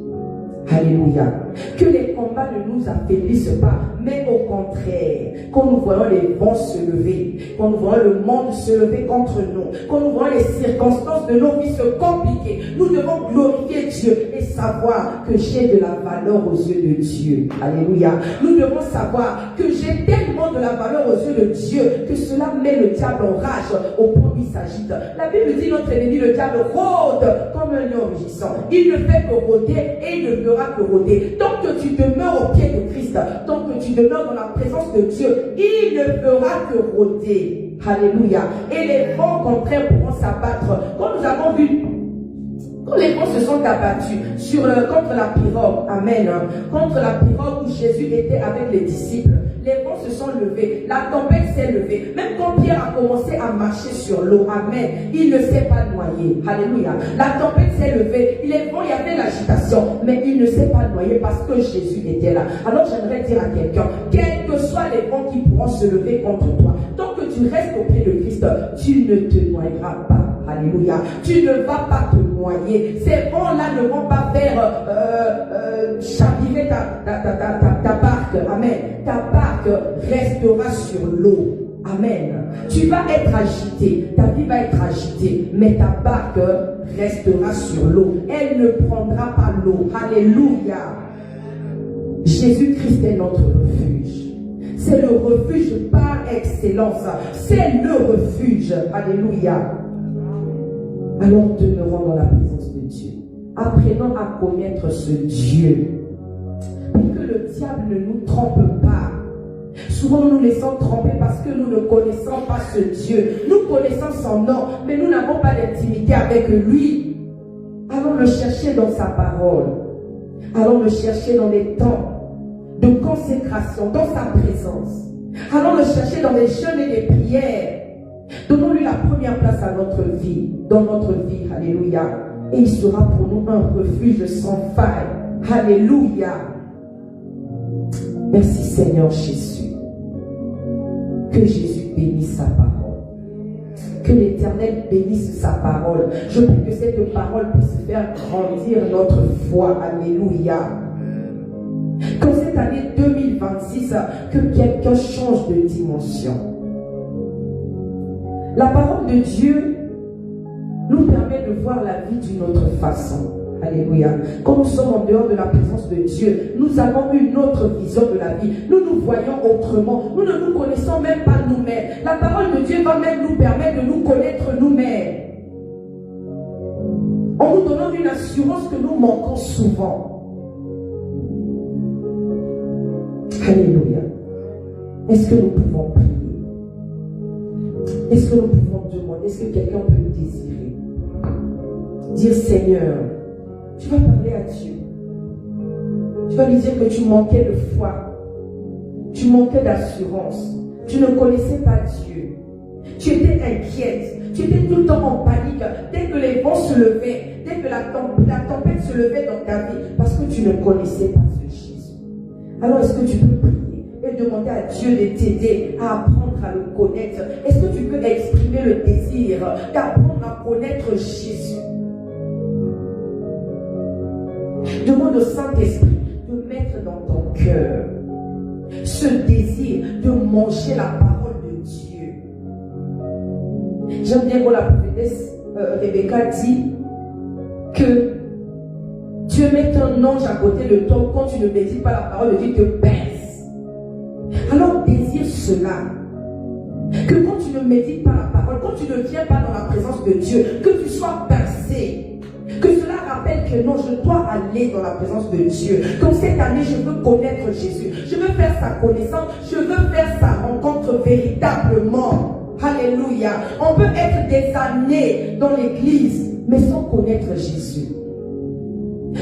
Alléluia. Que les combats ne nous affaiblissent pas, mais au contraire, quand nous voyons les vents se lever, quand nous voyons le monde se lever contre nous, quand nous voyons les circonstances de nos vies se compliquer, nous devons glorifier Dieu et savoir que j'ai de la valeur aux yeux de Dieu. Alléluia. Nous devons savoir que j'ai tellement de la valeur aux yeux de Dieu que cela met le diable en rage au point où il s'agite. La Bible dit notre ennemi, le diable, rôde comme un lion rugissant. Il ne fait que rôder et il ne fera que rôder. Tant que tu demeures au pied de Christ, tant que tu demeures dans la présence de Dieu, il ne fera que rôder. Alléluia. Et les vents contraires pourront s'abattre. Quand Tous les vents se sont abattus contre la pirogue. Amen. Contre la pirogue où Jésus était avec les disciples. Les vents se sont levés. La tempête s'est levée. Même quand Pierre a commencé à marcher sur l'eau. Amen. Il ne s'est pas noyé. Alléluia. La tempête s'est levée. Il est bon, il y avait l'agitation. Mais il ne s'est pas noyé parce que Jésus était là. Alors j'aimerais dire à quelqu'un, quels que soient les vents qui pourront se lever contre toi, tant que tu restes au pied de Christ, tu ne te noyeras pas. Alléluia. Tu ne vas pas te noyer. Ces vents-là ne vont pas faire chavirer ta barque. Amen. Ta barque restera sur l'eau. Amen. Tu vas être agité. Ta vie va être agitée. Mais ta barque restera sur l'eau. Elle ne prendra pas l'eau. Alléluia. Jésus-Christ est notre refuge. C'est le refuge par excellence. C'est le refuge. Alléluia. Alors demeurons dans la présence de Dieu. Apprenons à connaître ce Dieu. Pour que le diable ne nous trompe pas. Souvent nous nous laissons tromper parce que nous ne connaissons pas ce Dieu. Nous connaissons son nom, mais nous n'avons pas d'intimité avec lui. Allons le chercher dans sa parole. Allons le chercher dans les temps de consécration, dans sa présence. Allons le chercher dans les jeûnes et les prières. Donnons-lui la première place à notre vie, dans notre vie. Alléluia. Et il sera pour nous un refuge sans faille. Alléluia. Merci Seigneur Jésus. Que Jésus bénisse sa parole. Que l'Éternel bénisse sa parole. Je prie que cette parole puisse faire grandir notre foi. Alléluia. Qu'en cette année 2026, que quelqu'un change de dimension. La parole de Dieu nous permet de voir la vie d'une autre façon. Alléluia. Quand nous sommes en dehors de la présence de Dieu, nous avons une autre vision de la vie. Nous nous voyons autrement. Nous ne nous connaissons même pas nous-mêmes. La parole de Dieu va même nous permettre de nous connaître nous-mêmes. En nous donnant une assurance que nous manquons souvent. Alléluia. Est-ce que nous pouvons prier? Est-ce que nous pouvons demander? Est-ce que quelqu'un peut désirer? Dire Seigneur, tu vas parler à Dieu. Tu vas lui dire que tu manquais de foi. Tu manquais d'assurance. Tu ne connaissais pas Dieu. Tu étais inquiète. Tu étais tout le temps en panique. Dès que les vents se levaient, dès que la tempête se levait dans ta vie, parce que tu ne connaissais pas ce Jésus. Alors est-ce que tu peux prier et demander à Dieu de t'aider à apprendre à le connaître? Est-ce que tu peux exprimer le désir d'apprendre à connaître Jésus? Demande au Saint-Esprit de mettre dans ton cœur ce désir de manger la parole de Dieu. J'aime bien quand la prophétesse Rebecca dit que Dieu met un ange à côté de toi quand tu ne médites pas la parole de Dieu, te baisse. Alors désire cela. Que quand tu ne médites pas la parole, quand tu ne viens pas dans la présence de Dieu, que tu sois bercé. Que cela rappelle que non, je dois aller dans la présence de Dieu. Comme cette année, je veux connaître Jésus. Je veux faire sa connaissance. Je veux faire sa rencontre véritablement. Alléluia. On peut être des années dans l'église, mais sans connaître Jésus.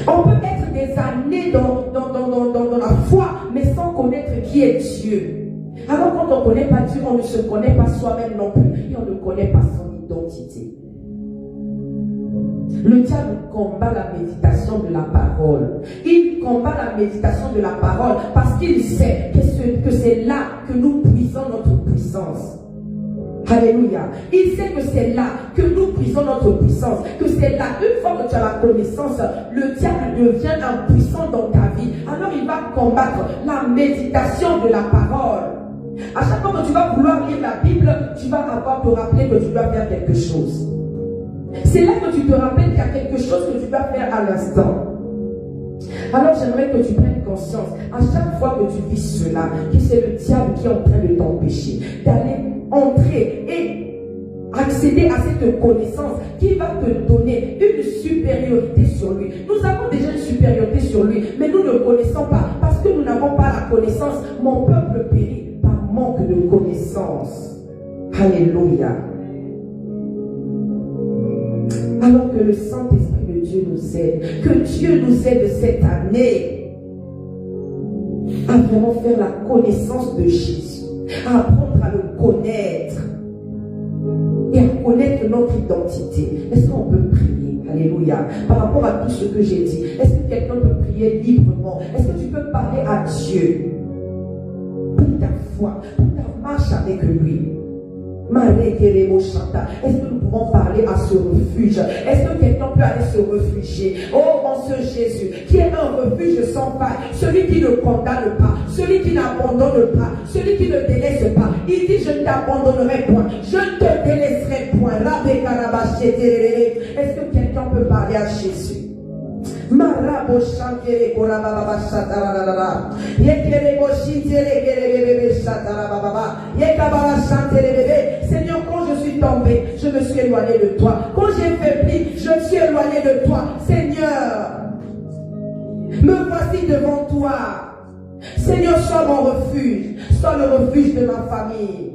On peut être des années dans la foi, mais sans connaître qui est Dieu. Alors quand on ne connaît pas Dieu, on ne se connaît pas soi-même non plus. Et on ne connaît pas son identité. Le diable combat la méditation de la parole. Il combat la méditation de la parole parce qu'il sait que c'est là que nous puisons notre puissance. Alléluia. Il sait que c'est là que nous puisons notre puissance. Que c'est là, une fois que tu as la connaissance, le diable devient impuissant dans ta vie. Alors il va combattre la méditation de la parole. À chaque fois que tu vas vouloir lire la Bible, tu vas avoir te rappeler que tu dois faire quelque chose. C'est là que tu te rappelles qu'il y a quelque chose que tu dois faire à l'instant. Alors j'aimerais que tu prennes conscience, à chaque fois que tu vis cela, que c'est le diable qui est en train de t'empêcher d'aller entrer et accéder à cette connaissance qui va te donner une supériorité sur lui. Nous avons déjà une supériorité sur lui, mais nous ne connaissons pas. Parce que nous n'avons pas la connaissance, mon peuple périt par manque de connaissance. Alléluia. Alors que le Saint-Esprit de Dieu nous aide. Que Dieu nous aide cette année à vraiment faire la connaissance de Jésus, à apprendre à le connaître et à connaître notre identité. Est-ce qu'on peut prier? Alléluia. Par rapport à tout ce que j'ai dit, est-ce que quelqu'un peut prier librement? Est-ce que tu peux parler à Dieu pour ta foi, pour ta marche avec lui? Est-ce que nous pouvons parler à ce refuge? Est-ce que quelqu'un peut aller se réfugier? Oh mon Dieu Jésus, qui est un refuge sans faille, celui qui ne condamne pas, celui qui n'abandonne pas, celui qui ne délaisse pas. Il dit: je ne t'abandonnerai point, je ne te délaisserai point. Est-ce que quelqu'un peut parler à Jésus? Seigneur, quand je suis tombé, je me suis éloigné de toi. Quand j'ai faibli, je me suis éloigné de toi. Seigneur, me voici devant toi. Seigneur, sois mon refuge, sois le refuge de ma famille.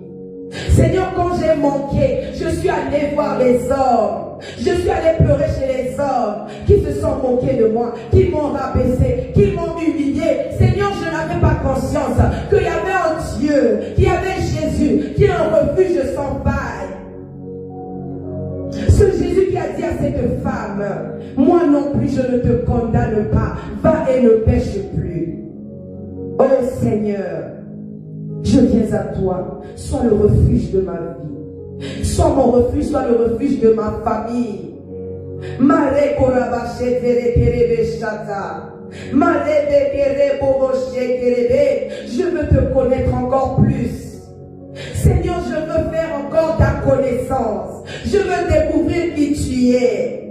Seigneur, quand j'ai manqué, je suis allé voir les hommes. Je suis allé pleurer chez les hommes qui se sont moqués de moi, qui m'ont rabaissé, qui m'ont humilié. Seigneur, je n'avais pas conscience qu'il y avait un Dieu, qu'il y avait Jésus, qui est un refuge sans faille. Ce Jésus qui a dit à cette femme: moi non plus je ne te condamne pas, va et ne pêche plus. Oh Seigneur, je viens à toi, sois le refuge de ma vie. Sois mon refuge, sois le refuge de ma famille. Je veux te connaître encore plus. Seigneur, je veux faire encore ta connaissance. Je veux découvrir qui tu es.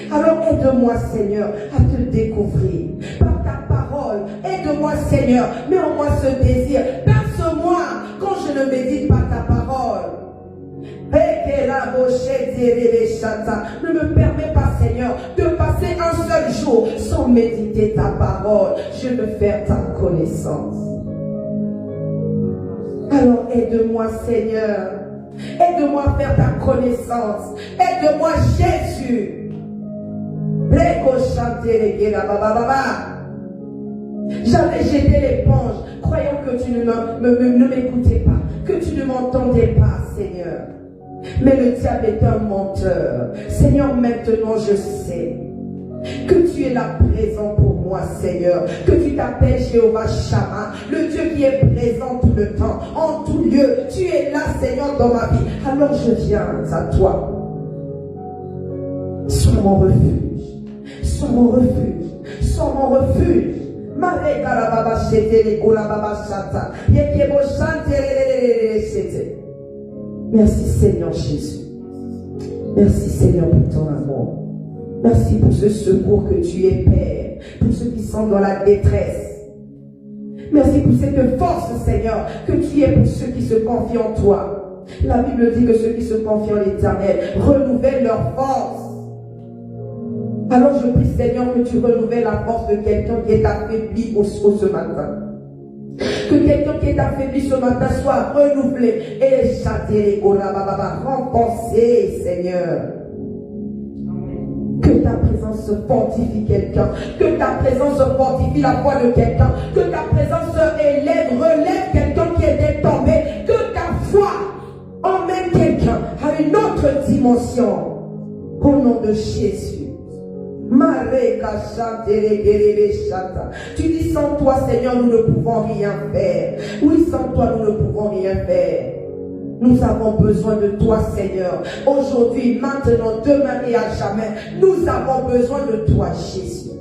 Alors aide-moi, Seigneur, à te découvrir par ta parole. Aide-moi, Seigneur, mets en moi ce désir. Perce-moi quand je ne médite pas ta parole. Ne me permets pas, Seigneur, de passer un seul jour sans méditer ta parole. Je veux faire ta connaissance. Alors aide-moi, Seigneur. Aide-moi à faire ta connaissance. Aide-moi, Jésus. J'avais jeté l'éponge, croyant que tu ne m'écoutais pas, que tu ne m'entendais pas, Seigneur. Mais le diable est un menteur. Seigneur, maintenant je sais que tu es là présent pour moi, Seigneur. Que tu t'appelles Jéhovah Shammah, le Dieu qui est présent tout le temps, en tout lieu. Tu es là, Seigneur, dans ma vie. Alors je viens à toi. Sois mon refuge. Sois mon refuge. Sois mon refuge. Merci Seigneur Jésus. Merci Seigneur pour ton amour. Merci pour ce secours que tu es, Père, pour ceux qui sont dans la détresse. Merci pour cette force, Seigneur, que tu es pour ceux qui se confient en toi. La Bible dit que ceux qui se confient en l'Éternel renouvellent leur force. Alors je prie, Seigneur, que tu renouvelles la force de quelqu'un qui est affaibli ce matin. Que quelqu'un qui est affaibli ce matin soit renouvelé et châtié, renforcé, Seigneur. Que ta présence fortifie quelqu'un, que ta présence fortifie la foi de quelqu'un, que ta présence relève quelqu'un qui était tombé, que ta foi emmène quelqu'un à une autre dimension. Au nom de Jésus. Tu dis sans toi, Seigneur, nous ne pouvons rien faire. Oui, sans toi, nous ne pouvons rien faire. Nous avons besoin de toi, Seigneur. Aujourd'hui, maintenant, demain et à jamais, nous avons besoin de toi, Jésus.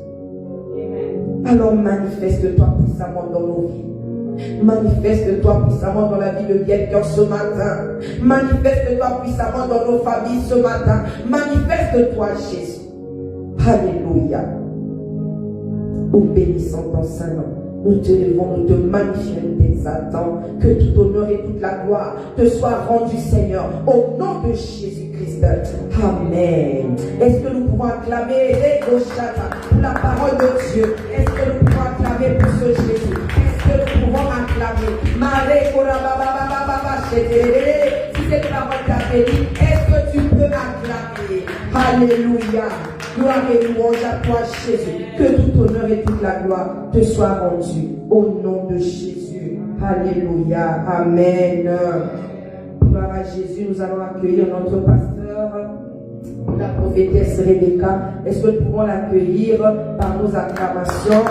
Alors manifeste-toi puissamment dans nos vies. Manifeste-toi puissamment dans la vie de quelqu'un ce matin. Manifeste-toi puissamment dans nos familles ce matin. Manifeste-toi, Jésus. Alléluia. Nous bénissons ton Saint-Nom. Nous te levons, nous te magnifions, nous t'exaltons. Que tout honneur et toute la gloire te soit rendue, Seigneur, au nom de Jésus-Christ. Amen. Est-ce que nous pouvons acclamer pour la parole de Dieu? Est-ce que nous pouvons acclamer pour ce Jésus? Est-ce que nous pouvons acclamer? Si cette parole t'a béni, est-ce que tu peux acclamer? Alléluia. Gloire et louange à toi, Jésus. Que tout honneur et toute la gloire te soient rendus. Au nom de Jésus. Alléluia. Amen. Gloire à Jésus. Nous allons accueillir notre pasteur, la prophétesse Rebecca. Est-ce que nous pouvons l'accueillir par nos acclamations?